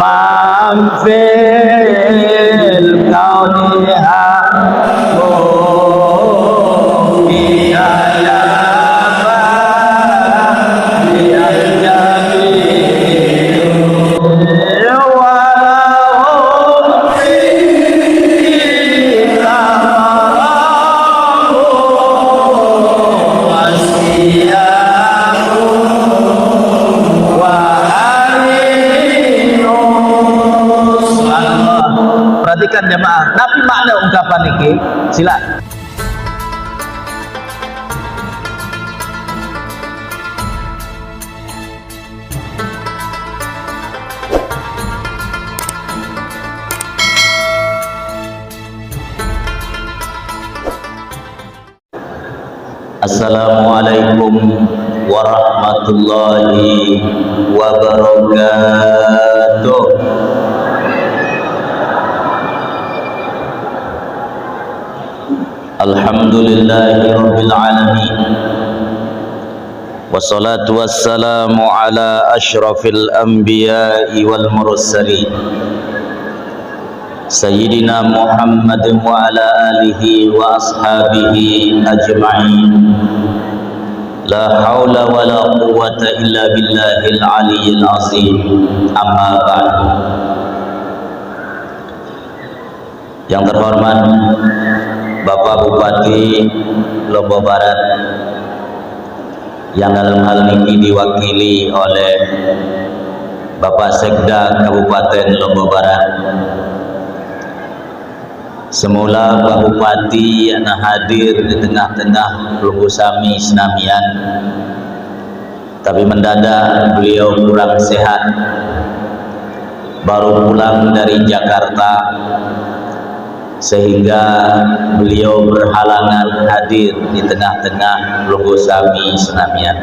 man fil kauni Perhatikan jemaah, tapi makna ungkapan ini sila. Assalamualaikum warahmatullahi wabarakatuh. Alhamdulillahi rabbil alamin. Wassalatu wassalamu ala asyrafil anbiya'i wal mursalin Sayyidina Muhammad wa ala alihi wa ashabihi ajma'in. La hawla wa la quwwata illa billahil aliyyil azim. Amma ba'd. Yang terhormat Bapak Bupati Lombok Barat, yang dalam hal ini diwakili oleh Bapak Sekda Kabupaten Lombok Barat. Semula Pak Bupati yang hadir di tengah-tengah Pelunggu Sami Senamian, tapi mendadak beliau kurang sehat, baru pulang dari Jakarta, sehingga beliau berhalangan hadir di tengah-tengah Pelunggu Sami Senamian.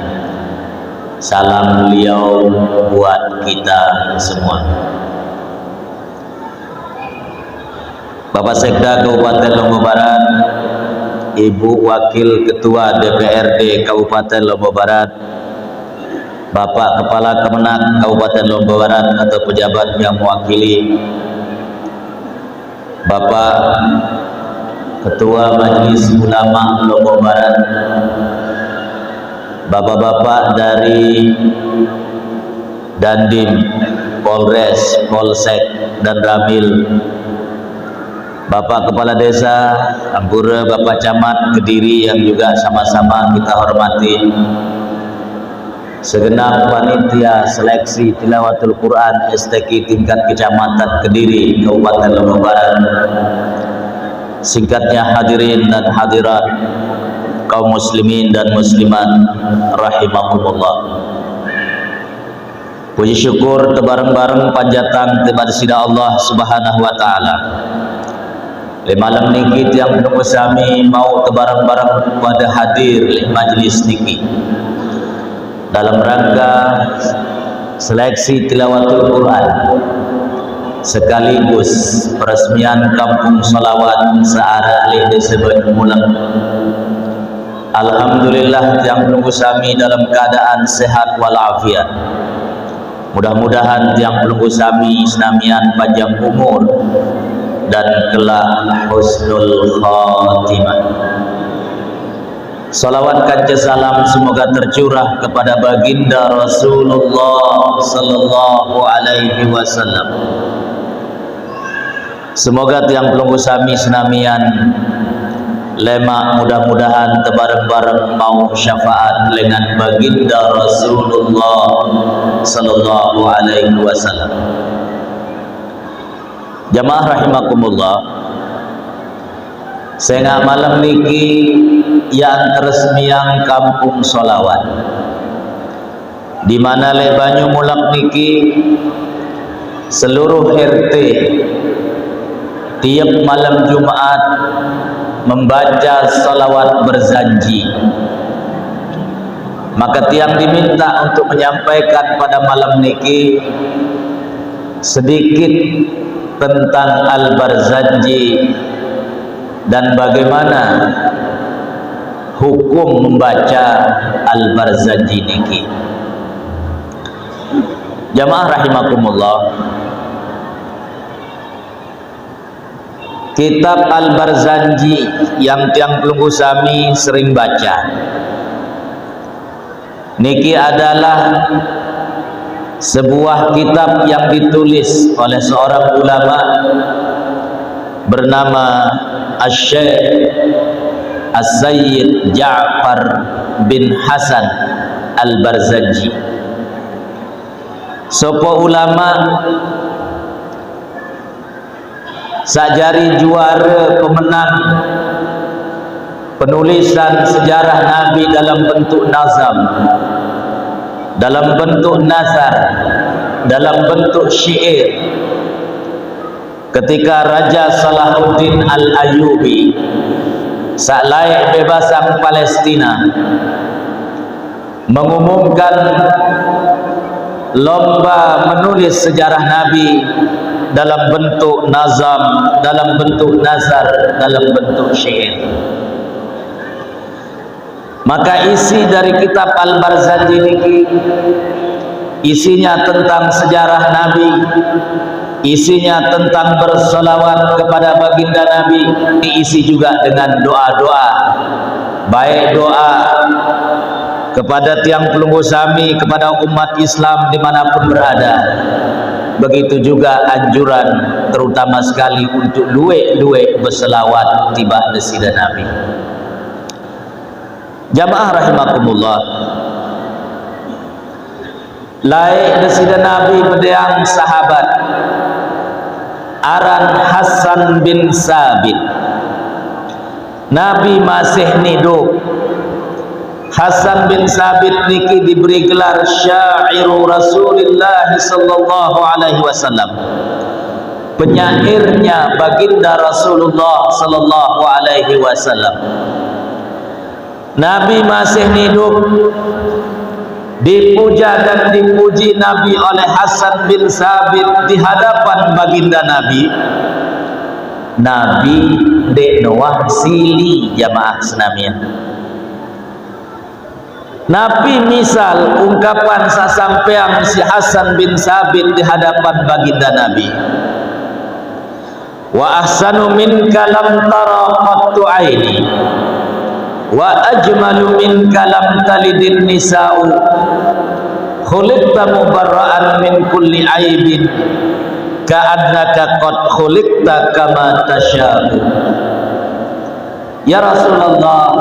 Salam beliau buat kita semua. Bapak Sekda Kabupaten Lombok Barat, Ibu Wakil Ketua DPRD Kabupaten Lombok Barat, Bapak Kepala Kemenak Kabupaten Lombok Barat atau pejabat yang mewakili, Bapak Ketua Majelis Ulama Lombok Barat, bapak-bapak dari Dandim, Polres, Polsek, dan Ramil, Bapak Kepala Desa, Ampura, Bapak Camat Kediri yang juga sama-sama kita hormati, segenap panitia seleksi tilawatul Quran STQ tingkat kecamatan Kediri, Kabupaten Lombok Barat, singkatnya hadirin dan hadirat, kaum muslimin dan muslimat rahimakumullah. Puji syukur tebareng-bareng panjatan kepada sida Allah Subhanahu wa taala. Di malam niki yang penunggu sami mau tebareng-bareng pada hadir di majlis niki dalam rangka seleksi tilawatul Quran sekaligus peresmian kampung salawat searah li disebut mulang. Alhamdulillah yang penunggu sami dalam keadaan sehat walafiat. Mudah-mudahan yang penunggu sami senamian panjang umur dan kelak husnul khatimah. Salawat kancah salam semoga tercurah kepada baginda Rasulullah sallallahu alaihi wasallam. Semoga tiang pelunggu sami senamian lemak mudah-mudahan tebareng-bareng mau syafaat dengan baginda Rasulullah sallallahu alaihi wasallam. Jamaah rahimakumullah, sehingga malam niki yang resmiang kampung solawat di mana le Banyu Mulak niki seluruh RT tiap malam Jumat membaca salawat berzanji. Maka tiang diminta untuk menyampaikan pada malam niki sedikit tentang al-barzanji dan bagaimana hukum membaca al-barzanji niki. Jamaah rahimakumullah, kitab Al-Barzanji yang tiang pelunggu sami sering baca. Niki adalah sebuah kitab yang ditulis oleh seorang ulama bernama Asy-Syaikh As-Sayyid Ja'far bin Hasan Al-Barzanji. Sopo ulama sajari juara pemenang penulisan sejarah Nabi dalam bentuk nazam, dalam bentuk nasar, dalam bentuk syair. Ketika Raja Salahuddin Al-Ayyubi saklayak bebasan Palestina mengumumkan lomba menulis sejarah Nabi dalam bentuk nazam, dalam bentuk nazar, dalam bentuk syair, maka isi dari kitab Al-Barzanji ini isinya tentang sejarah Nabi, isinya tentang bersolawat kepada baginda Nabi, diisi juga dengan doa-doa, baik doa kepada tiang pelunggu sami, kepada umat Islam dimanapun berada, begitu juga anjuran terutama sekali untuk luwek-luwek berselawat tiba desida Nabi. Jamaah rahimakumullah, laik desida Nabi bedeang sahabat aran Hasan bin Sabit. Nabi masih hidup. Hasan bin Sabit niki diberi gelar syairu Rasulullah sallallahu alaihi wasallam, penyairnya baginda Rasulullah sallallahu alaihi wasallam. Nabi masih hidup, dipuja dan dipuji Nabi oleh Hasan bin Sabit di hadapan baginda Nabi. Nabi dek Noah sili jamaah senamiah. Nabi misal ungkapan sasampean si Hasan bin Sabit di hadapan baginda Nabi, wa ahsanu minka lam tara qattu aini wa ajmalu minka lam talidin nisa'u khuliqta mubarra'an min kulli aibin ka'annaka qad khuliqta kama tasya'u. Ya Rasulullah,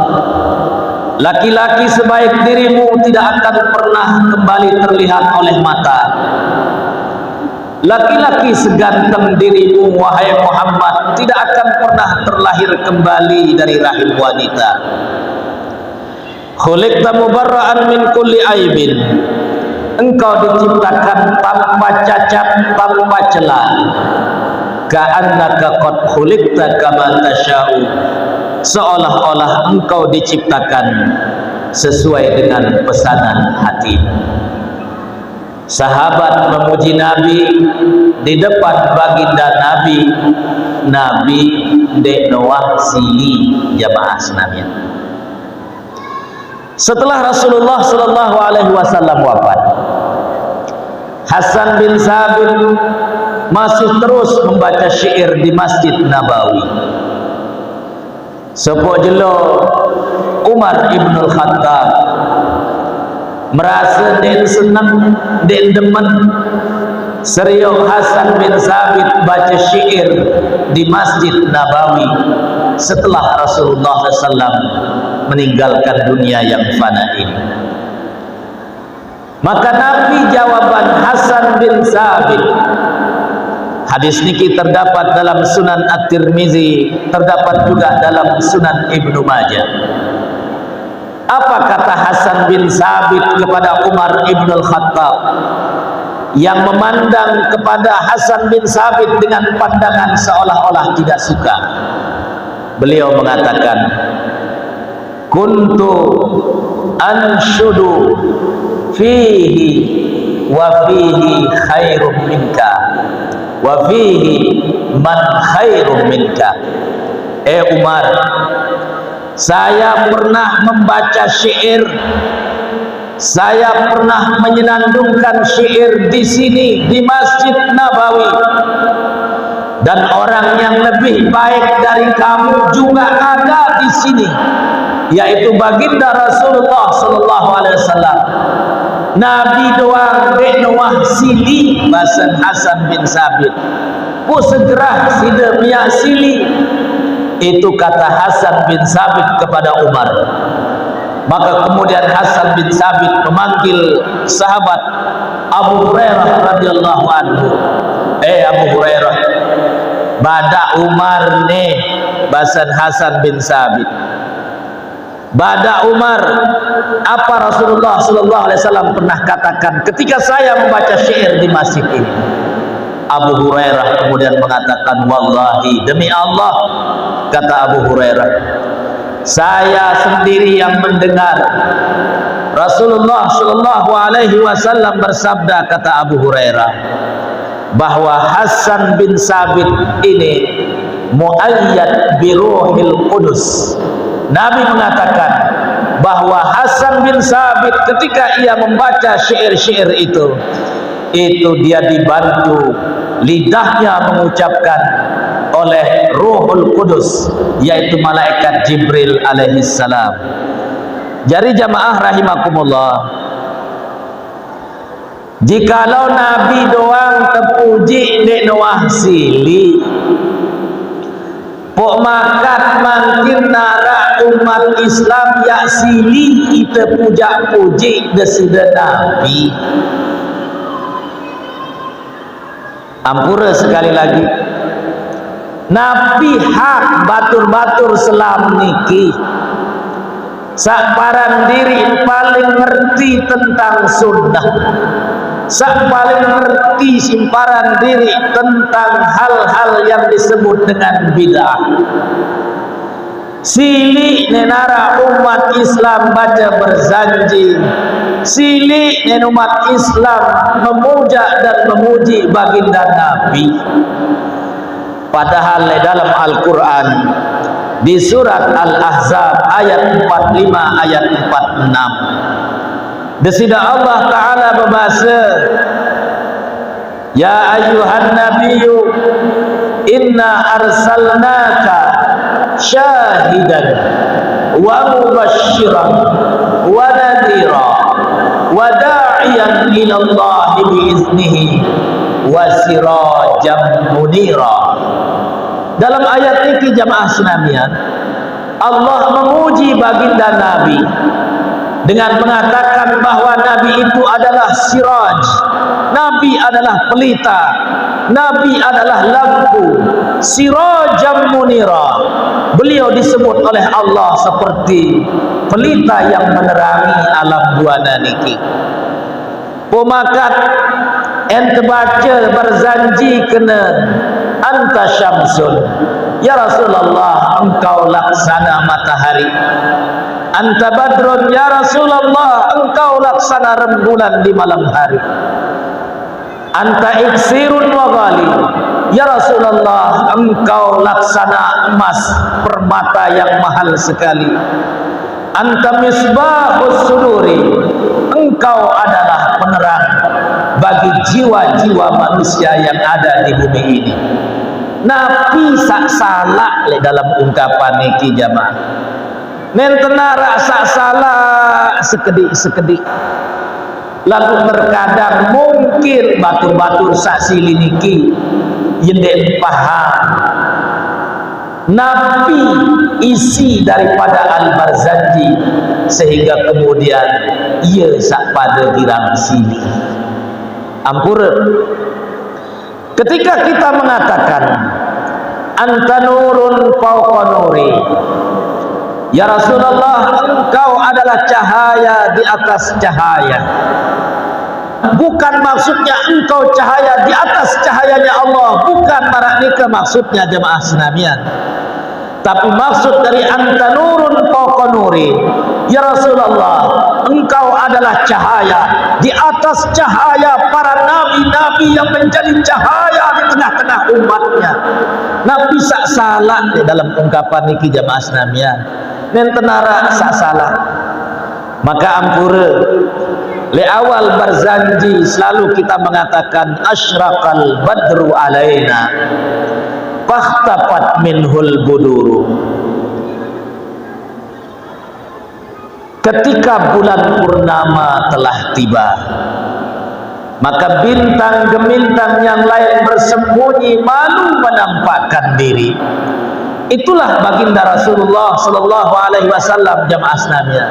laki-laki sebaik dirimu tidak akan pernah kembali terlihat oleh mata. Laki-laki seganteng dirimu wahai Muhammad tidak akan pernah terlahir kembali dari rahim wanita. Khuliqta mubarra'an min kulli aibin, engkau diciptakan tanpa cacat, tanpa celah. Ka'annaka qad khuliqta kama tasya'u, seolah-olah engkau diciptakan sesuai dengan pesanan hati. Sahabat memuji Nabi di depan baginda Nabi. Nabi dek Noah sili jamaah senamian. Setelah Rasulullah sallallahu alaihi wasallam wafat, Hasan bin Sabit masih terus membaca syair di Masjid Nabawi. Sopo jelo Umar ibnul Khattab merasa den senang, den demen serius Hasan bin Sabit baca syair di Masjid Nabawi setelah Rasulullah SAW meninggalkan dunia yang fana ini. Maka Nabi jawaban Hasan bin Sabit, hadis niki terdapat dalam Sunan At-Tirmizi, terdapat juga dalam Sunan Ibnu Majah. Apa kata Hasan bin Sabit kepada Umar ibn al-Khattab yang memandang kepada Hasan bin Sabit dengan pandangan seolah-olah tidak suka? Beliau mengatakan, kuntu anshudu fihi wa fihi khairum minka wa fihi man khairum minka. Umar, saya pernah membaca syair, saya pernah menyenandungkan syair di sini di Masjid Nabawi. dan orang yang lebih baik dari kamu juga ada di sini, yaitu baginda Rasulullah sallallahu alaihi wasallam. Nabi doang dek Noah sili basan Hasan bin Sabit. Ku segera sida miak sili. Itu kata Hasan bin Sabit kepada Umar. Maka kemudian Hasan bin Sabit memanggil sahabat Abu Hurairah radhiyallahu anhu. Abu Hurairah, bada Umar nih basan Hasan bin Sabit. Bada Umar, apa Rasulullah sallallahu alaihi wasallam pernah katakan ketika saya membaca syair di masjid ini? Abu Hurairah kemudian mengatakan, wallahi, demi Allah, kata Abu Hurairah, saya sendiri yang mendengar Rasulullah sallallahu alaihi wasallam bersabda, kata Abu Hurairah, bahwa Hasan bin Sabit ini muayyad bi Ruhil Qudus. Nabi mengatakan bahwa Hasan bin Sabit ketika ia membaca syair-syair itu dia dibantu lidahnya mengucapkan oleh Ruhul Qudus, yaitu malaikat Jibril alaihi salam. Jadi jamaah rahimakumullah, jikalau Nabi doang terpuji dek Noah sili, pok makat makin nara umat Islam ya sili kita puja-puji desida Nabi. Ampura sekali lagi, Nabi hak batur-batur selam niki sakparan diri paling ngerti tentang sunnah, sak paling ngerti simparan diri tentang hal-hal yang disebut dengan bid'ah. Sili nenara umat Islam baca berzanji, sili nen umat Islam memuja dan memuji baginda Nabi. Padahal dalam Al-Quran di surat Al-Ahzab ayat 45 ayat 46 desida Allah Ta'ala berbahasa, ya ayyuhan nabiyyu inna arsalnaka syahidan wa mubashiran wa nadhira wa da'iyan ilallahi biiznihi wa sirajan munira. Dalam ayat ini jamaah sekalian, Allah memuji baginda Nabi dengan mengatakan bahwa Nabi itu adalah siraj, Nabi adalah pelita, Nabi adalah lampu, sirajam munira. Beliau disebut oleh Allah seperti pelita yang menerangi alam buana niki. Pemakat ente baca berzanji kena anta syamsun, ya Rasulullah engkau laksana matahari, anta badrun, ya Rasulullah engkau laksana rembulan di malam hari, anta iksirun wa ghali, ya Rasulullah engkau laksana emas permata yang mahal sekali, anta misbahus suduri, engkau adalah penerang bagi jiwa-jiwa manusia yang ada di bumi ini. Nabi sak salah le dalam ungkapan niki jamaah. Nen tenara sak salah sekedik-sekedik. Lalu terkadang mungkin batur-batur sak sili niki yenden paham Nabi isi daripada Al-Barzanji sehingga kemudian ia sak pada girang sili. Ampura, ketika kita mengatakan anta nurun fauqa nuri, ya Rasulullah engkau adalah cahaya di atas cahaya, bukan maksudnya engkau cahaya di atas cahayanya Allah, bukan maraknika maksudnya jemaah senamian. Tapi maksud dari anta nurun fauqa nuri, ya Rasulullah engkau adalah cahaya di atas cahaya para nabi-nabi yang menjadi cahaya di tengah-tengah umatnya. Nabi sak salah dalam ungkapan niki jamaah senamian, nen tenara sak salah. Maka ampura le awal berzanji selalu kita mengatakan asyraqal badru alaina, fakhtafat minhul buduru. Ketika bulan purnama telah tiba, maka bintang gemintang yang lain bersembunyi malu menampakkan diri. Itulah baginda Rasulullah sallallahu alaihi wasallam jamaah Islamiyah.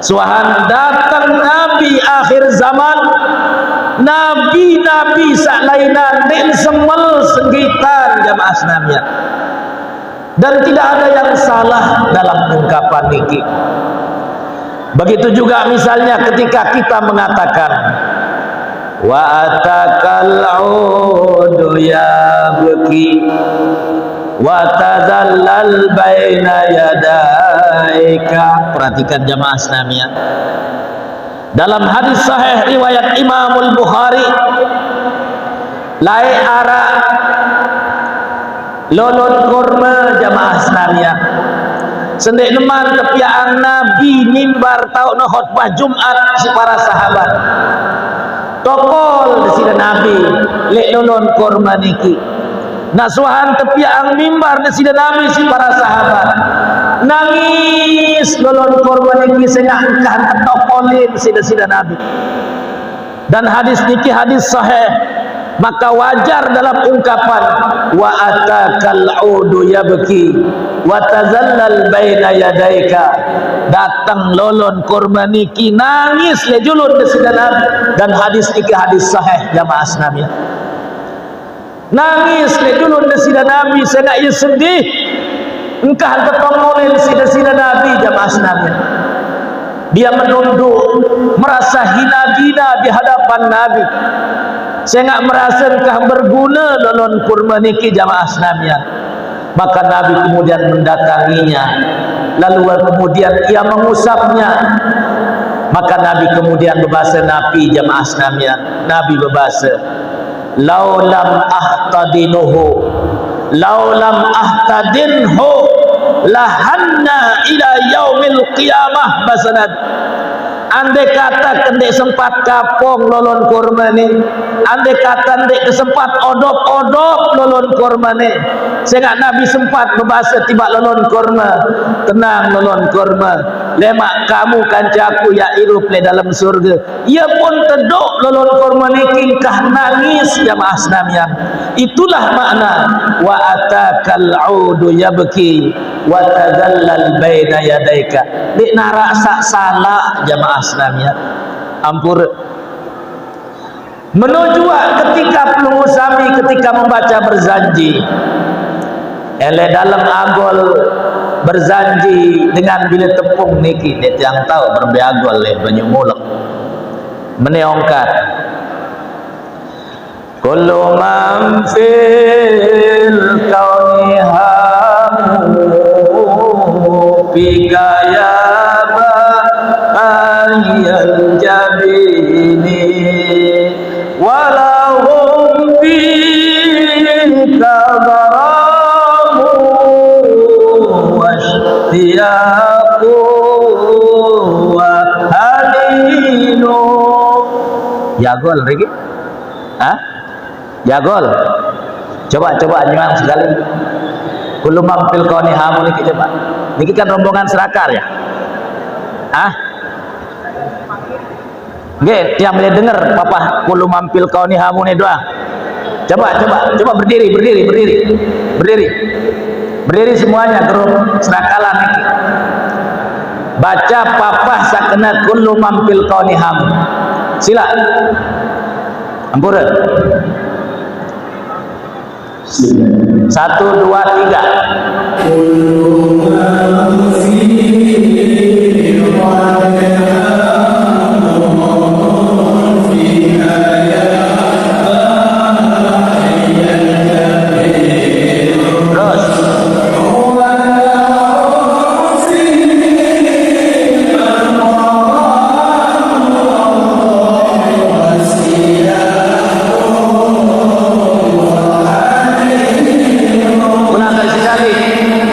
Suahan datang Nabi akhir zaman, Nabi salainan din semel senggitan jamaah Islamiyah. Dan tidak ada yang salah dalam ungkapan niki. Begitu juga misalnya ketika kita mengatakan wa atakal udu ya beki wa tadallal baina yadaika. Perhatikan jamaah Islamiyah, dalam hadis sahih riwayat Imam Al-Bukhari, lai ara lolon kurma jamaah Islamiyah sendek neman kepiaan Nabi mimbar tau no khutbah Jumat si para sahabat tokol di sini Nabi lek lolon kurma niki nasuhan tepiang mimbar di sini Nabi si para sahabat nangis lolon kurma niki sengangkan tokolin sini Nabi. Dan hadis niki hadis sahih, maka wajar dalam ungkapan wa atakal udu yabki wa tazallal baina yadaika, datang lolon kurma niki nangis le julun di sini Nabi. Dan hadis niki hadis sahih jamaah Islamiyah, nangis le julun di sini Nabi saya ia sedih engkau ketongolin sini Nabi jamaah Islamiyah. Dia menunduk merasa hina-hina di hadapan Nabi. Saya enggak merasa engkau berguna lolon kurma niki jamaah Islamiyah. Maka Nabi kemudian mendatanginya, lalu kemudian ia mengusapnya. Maka Nabi kemudian berbahasa Nabi jamaah Islamiyah, Nabi berbahasa laulam ahtadinhu lahanna ila yaumil qiyamah basanad. Andai kata kendek sempat kapong lolon kurma ni, andai kata ndek kesempat odop-odop lolon kurma ni, sehingga Nabi sempat berbahasa tiba lolon kurma, tenang lolon kurma, lemak kamu kancaku ya irup le dalam surga. Ia pun teduk lolon kurma ni kingkah nangis jamaah Islamiyah. Itulah makna wa atakal udu yabki wa tadallal baina yadaika. Dik narak sak salah jamaah Islamiyah. Ampur menuju ketika pelungu sami ketika membaca berjanji ele dalam agol berjanji dengan bila tepung niki det yang tahu berbeagol le banyumulek meneongkat kullu man fil kauni hamu bika ya ayal jabini walahum bika garamu washtiyaqu wa halinu. Jagol Riki? Hah? Jagol? Coba nyuang sekali. Kullu mampil koni hamu niki coba. Niki kan rombongan serakar ya? Hah? Nggih, yang boleh dengar papa kullu mampil koni hamu ni doang. Coba berdiri semuanya grup serakalan niki. Baca papa sakena kullu mampil koni hamu. Sila. Ampura. 1, 2, 3.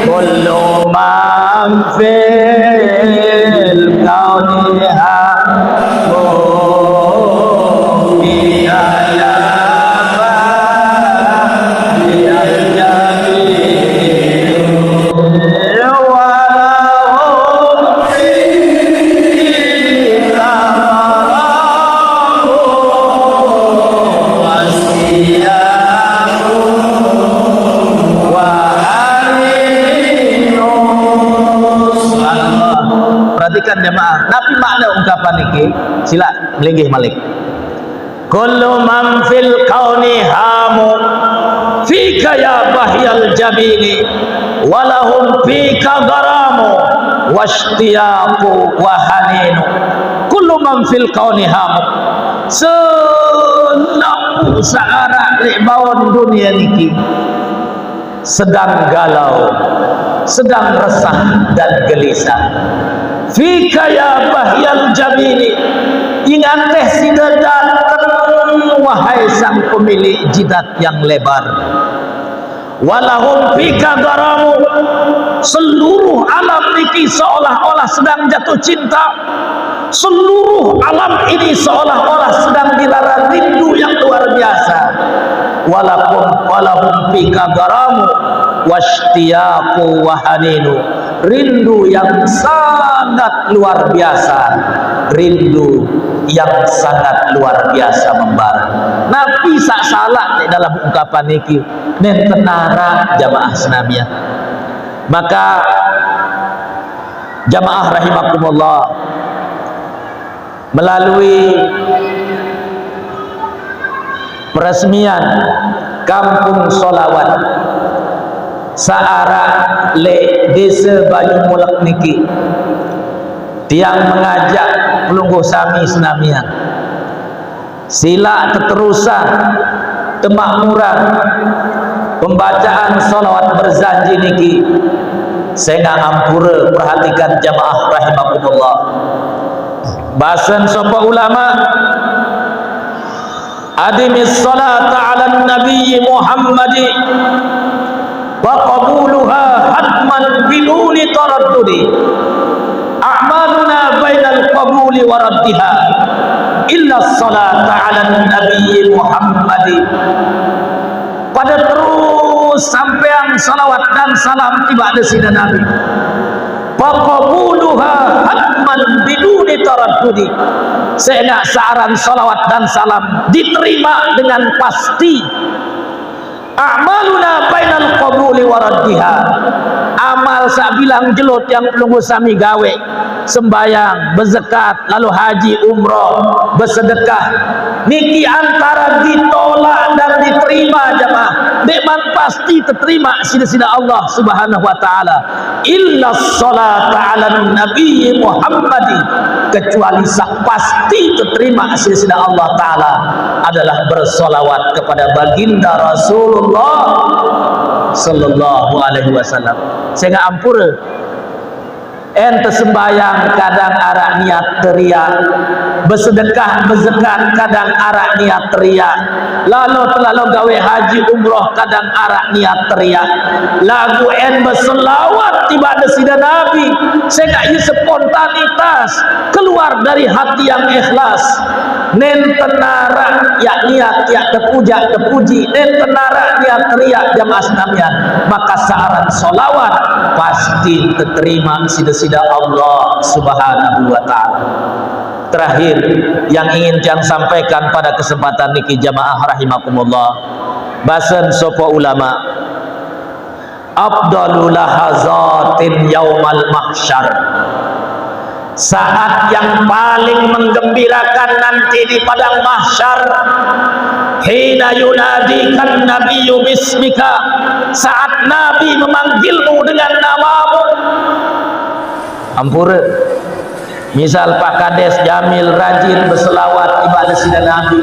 Kullu jemaah. Nabi makna ungkapan iki sila melinggih malik. Kullu man fil kauni hamu fika ya bahyal jabini walahum fika garamu washtiyaqu wa haninu. Kullu man fil kauni hamu, senapu searah lebawon dunia niki sedang galau, sedang resah dan gelisah. Fika ya bahyal jabini, ingat teh sida datang wahai sang pemilik jidat yang lebar. Walahum fika garamu, seluruh alam niki seolah-olah sedang jatuh cinta. Seluruh alam ini seolah-olah sedang dilanda rindu yang luar biasa. Walahum fika garamu washtiyaqu wa haninu, rindu yang sangat luar biasa, rindu yang sangat luar biasa membara. Nabi sak salah di dalam ungkapan niki nentenara jamaah senamiyah. Maka jamaah rahimakumullah, melalui peresmian kampung solawat saara le desa Banyu Mulek niki, tiang mengajak pelungguh sami senamian sila teterusan kemakmuran pembacaan solawat berzanji niki. Saya ngampura perhatikan jamaah rahimakumullah. Bahasan sopa ulama, adimis salata ala nabi Muhammadi wa qabuluha hatman biduni taraddudi, a'maluna bainal qabuli wa raddiha illa salata ala nabi Muhammadi. Pada terus sampean salawat dan salam tiba ada sida Nabi, faqabuluha hatman biduni taraddudi, sehingga saran salawat dan salam diterima dengan pasti. A'maluna bainal qabuli wa raddiha, amal sak bilang jelut yang pelungguh sami gawe, sembayang, berzakat, lalu haji, umroh, bersedekah, niki antara ditolak dan diterima jemaah. Memang pasti terima sida-sida Allah Subhanahu wa taala. Illa sholata ala nabi Muhammadi, kecuali sak pasti terima sida-sida Allah taala adalah bersolawat kepada baginda Rasulullah sallallahu alaihi wasallam. Saya ampura ente sembayang kadang arak niat teriak, bersedekah berzakat kadang arak niat teriak, lalu terlalu gawe haji umroh kadang arak niat teriak, lagu en berselawat tiba ada sida Nabi sehingga ini spontanitas keluar dari hati yang ikhlas. Nen tenara ya niat ya terpuji nen tenara niat teriak jamaah senamian, maka saran solawat pasti diterima sida-sida Allah Subhanahu wa ta'ala. Terakhir yang ingin jang sampaikan pada kesempatan niki jamaah rahimakumullah, bahasan sopo ulama, afdalul lahazatin yaumal mahsyar, saat yang paling menggembirakan nanti di padang mahsyar, hina yunadikan nabiyyu bismika, saat Nabi memanggilmu dengan namamu. Ampura, misal Pak Kades Jamil rajin berselawat ibadah sida Nabi,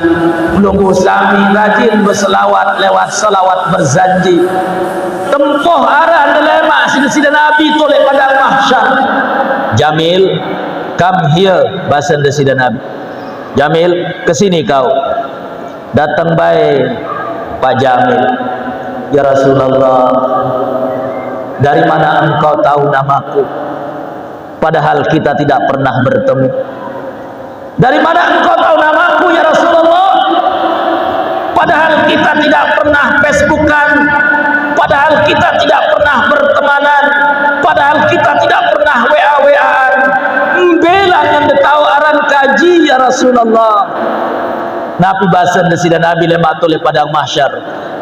pelungguh sami rajin berselawat lewat selawat berzanji, tempoh arah dilema sida Nabi toleh padang mahsyar. Jamil, come here, bahasa sida Nabi. Jamil, kesini kau. Datang baik Pak Jamil. Ya Rasulullah, dari mana engkau tahu namaku? Padahal kita tidak pernah bertemu. Dari mana engkau tahu namaku ya Rasulullah? Padahal kita tidak pernah Facebookan, padahal kita tidak pernah bertemanan, padahal kita tidak pernah WA-WAan. Bela yang tahu aran kaji ya Rasulullah. Nabi bahasan sida Nabi lemat oleh padang mahsyar,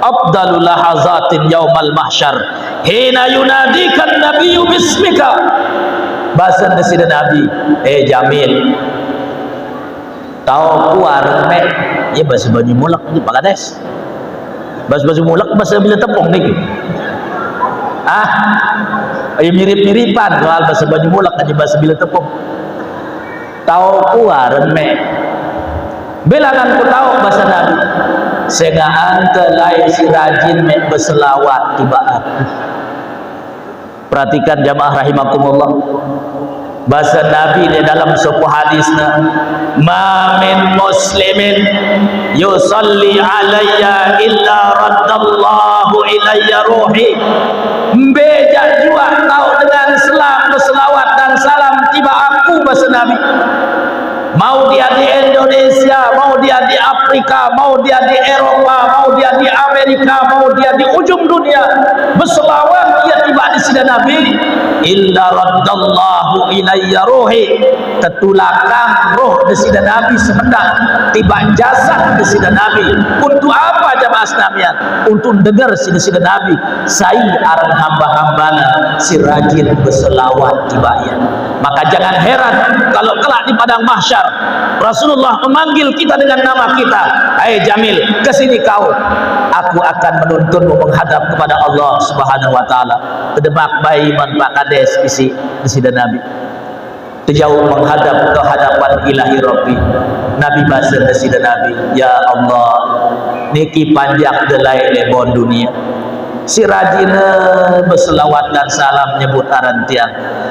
afdalul lahazatin yaumal mahsyar hina yunadikan nabiyyu bismika, bahasa Nabi Nabi Jamil tahu kuar mek ya bahasa baju mulak di Bangladesh bahasa baju mulak bahasa bila tepung nih mirip-miripan soal bahasa baju mulak aja bahasa bila tepung tahu kuar mek bilangan ku tahu bahasa Nabi sehingga anta lain si rajin mek berselawat tiba aku. Perhatikan jamaah rahimakumullah, bahasa Nabi di dalam sebuah hadisnya, ma min muslimin yusalli alayya illa raddallahu ilayya ruhi. Beja jua kau dengan selawat dan salam tiba aku bahasa Nabi. Mau dia di Indonesia, mau dia di Afrika, mau dia di Eropa, mau dia di Amerika, mau dia di ujung dunia, berselawat dia tiba di sini Nabi, illa raddallahu ilayya ruhi, tetulakang roh di sini Nabi semendak tiba jasad di sini Nabi. Untuk apa jamaah sekalian? Untuk dengar sini Nabi, saya aran hamba-hambana si rajin berselawat tiba ya. Maka jangan heran kalau kelak di padang mahsyar Rasulullah memanggil kita dengan nama kita, hai Jamil, kesini kau, aku akan menuntunmu menghadap kepada Allah Subhanahu Wa Taala. Terdebak bayi Pak Kades isi Nabi. Terjauh menghadap ke hadapan ilahi Rabbi. Nabi bahasa Nabi, ya Allah, niki panjang delai lebon dunia. Si rajina berselawat dan salam nyebut arantian.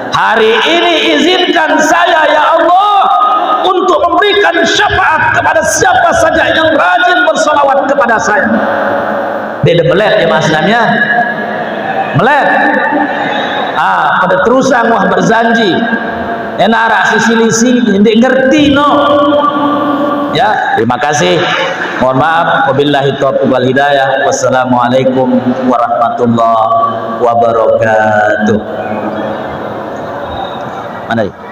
Hari ini izinkan saya ya Allah untuk memberikan syafaat kepada siapa saja yang rajin berselawat kepada saya. Dia melet ya masnanya, melet. Pada terusan wah berzanji. Enara sisi-sisi ini ngerti no. Ya, terima kasih. Mohon maaf, wabillahi taufiq wal hidayah. Wassalamualaikum warahmatullahi wabarakatuh. Mana?